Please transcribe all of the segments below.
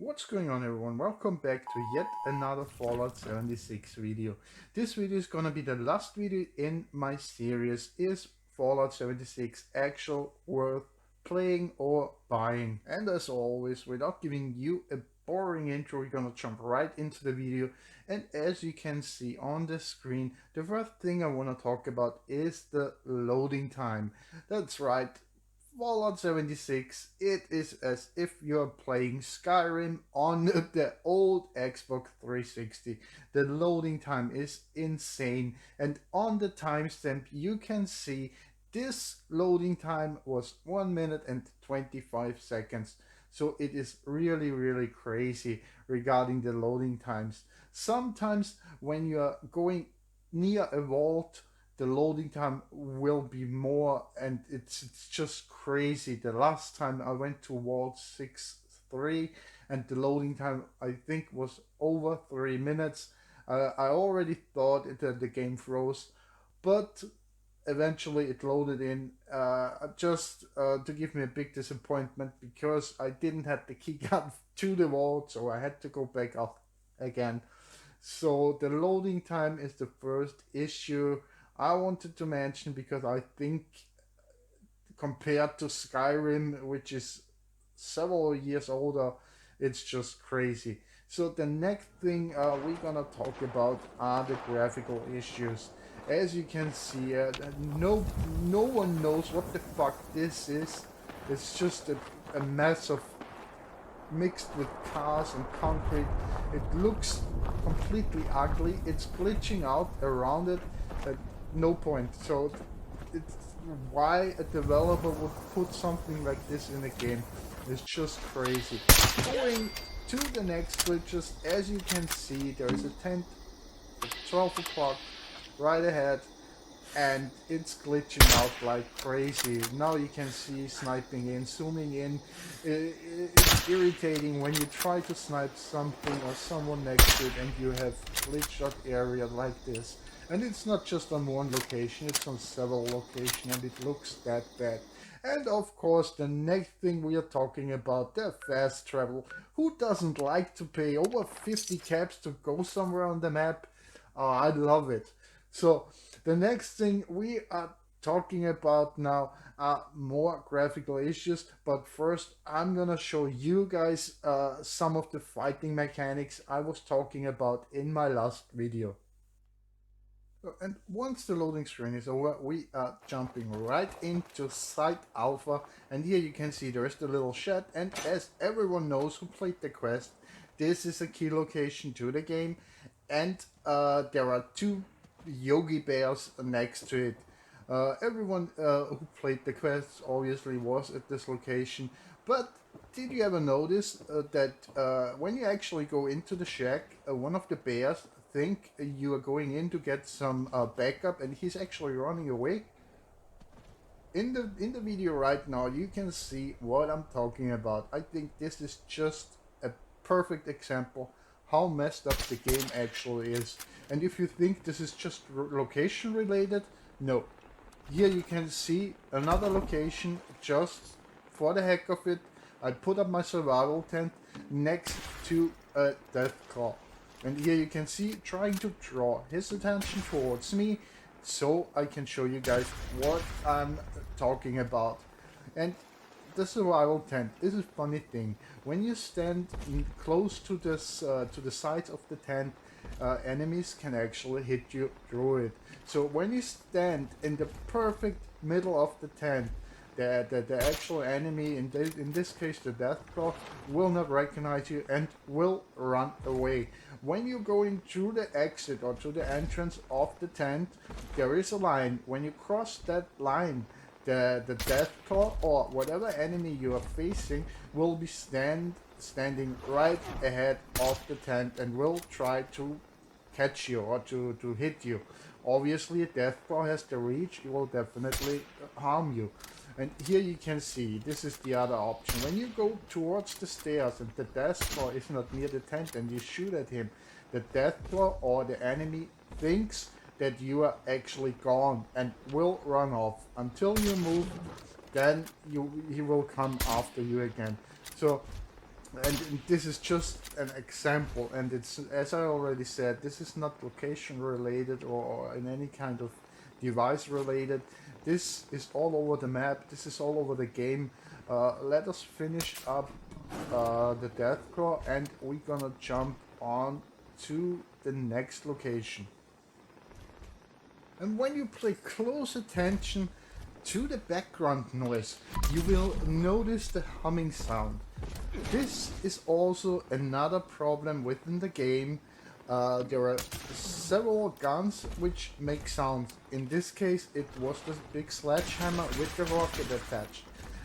What's going on, everyone? Welcome back to yet another Fallout 76 video. This video is gonna be the last video in my series. Is Fallout 76 actual worth playing or buying? And as always, without giving you a boring intro, we're gonna jump right into the video. And as you can see on the screen, the first thing I want to talk about is the loading time. That's right, Fallout 76, it is as if you're playing Skyrim on the old Xbox 360. The loading time is insane, and on the timestamp you can see this loading time was 1 minute and 25 seconds. So it is really crazy regarding the loading times. Sometimes when you're going near a vault, the loading time will be more, and it's just crazy. The last time I went to Vault 6-3 and the loading time I think was over 3 minutes. I already thought that the game froze, but eventually it loaded in, just to give me a big disappointment because I didn't have the keycard to the vault, so I had to go back up again. So the loading time is the first issue I wanted to mention, because I think compared to Skyrim, which is several years older, it's just crazy. So the next thing we're gonna talk about are the graphical issues. As you can see, no one knows what the fuck this is. It's just a mess of mixed with cars and concrete. It looks completely ugly. It's glitching out around it at no point. So it's why a developer would put something like this in a game is just crazy. Going to the next glitches, as you can see, there is a tent at 12 o'clock right ahead, and it's glitching out like crazy. Now you can see sniping in, zooming in. It's irritating when you try to snipe something or someone next to it and you have glitched out area like this. And it's not just on one location, it's on several locations, and it looks that bad. And of course, the next thing we are talking about, the fast travel. Who doesn't like to pay over 50 caps to go somewhere on the map? Oh, I love it. So the next thing we are talking about now are more graphical issues, but first I'm gonna show you guys some of the fighting mechanics I was talking about in my last video. And once the loading screen is over, we are jumping right into Site Alpha, and here you can see there is the little shed, and as everyone knows who played the quest, this is a key location to the game, and there are two Yogi Bears next to it. Everyone who played the quest obviously was at this location, but did you ever notice that when you actually go into the shack, one of the bears think you are going in to get some backup, and he's actually running away? In the video right now you can see what I'm talking about. I think this is just a perfect example how messed up the game actually is. And if you think this is just location related, no. Here you can see another location just for the heck of it. I put up my survival tent next to a death claw. And here you can see trying to draw his attention towards me so I can show you guys what I'm talking about. And the survival tent is a funny thing. When you stand close to this to the sides of the tent, enemies can actually hit you through it. So when you stand in the perfect middle of the tent, the actual enemy, in this case the Deathclaw, will not recognize you and will run away. When you're going through the exit or to the entrance of the tent, there is a line. When you cross that line, the Deathclaw or whatever enemy you are facing will be standing right ahead of the tent and will try to catch you or to hit you. Obviously, a Deathclaw has the reach, it will definitely harm you. And here you can see, this is the other option. When you go towards the stairs and the Deathclaw is not near the tent and you shoot at him, the Deathclaw or the enemy thinks that you are actually gone and will run off. Until you move, then he will come after you again. So And this is just an example, and it's, as I already said, this is not location related or in any kind of device related. This is all over the map, this is all over the game. Let us finish up the death claw, and we're gonna jump on to the next location. And when you pay close attention to the background noise, you will notice the humming sound. This is also another problem within the game. There are several guns which make sounds. In this case, it was the big sledgehammer with the rocket attached.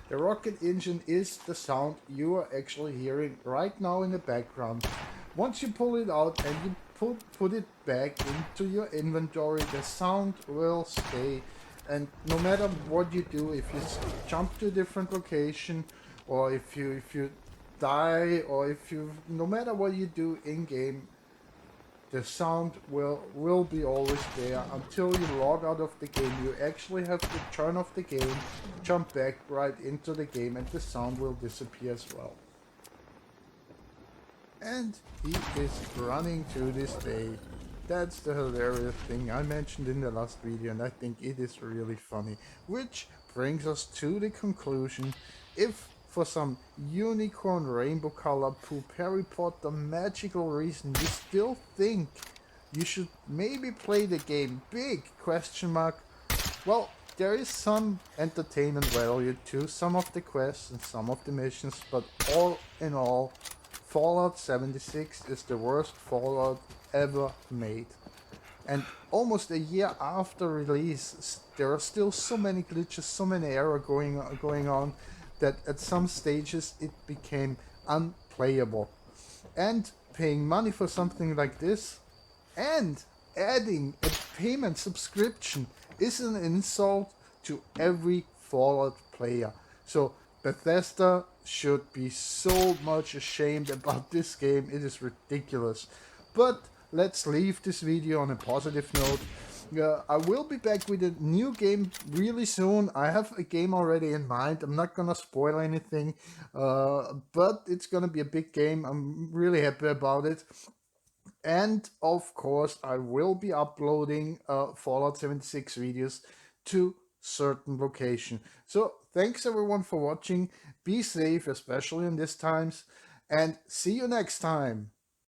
The rocket engine is the sound you are actually hearing right now in the background. Once you pull it out and you put it back into your inventory, the sound will stay. And no matter what you do, if you jump to a different location, or if you die, or if you, no matter what you do in game, the sound will be always there until you log out of the game. You actually have to turn off the game, jump back right into the game, and the sound will disappear as well. And he is running to this day. That's the hilarious thing I mentioned in the last video, and I think it is really funny. Which brings us to the conclusion: if for some unicorn rainbow color poop Harry Potter magical reason you still think you should maybe play the game big question mark, well, there is some entertainment value to some of the quests and some of the missions, but all in all, Fallout 76 is the worst Fallout ever made. And almost a year after release, there are still so many glitches, so many errors going on, that at some stages it became unplayable. And paying money for something like this and adding a payment subscription is an insult to every Fallout player. So Bethesda should be so much ashamed about this game. It is ridiculous. But let's leave this video on a positive note. I will be back with a new game really soon. I have a game already in mind. I'm not gonna spoil anything, but it's gonna be a big game. I'm really happy about it. And of course, I will be uploading Fallout 76 videos to certain location. So thanks everyone for watching. Be safe, especially in these times, and see you next time.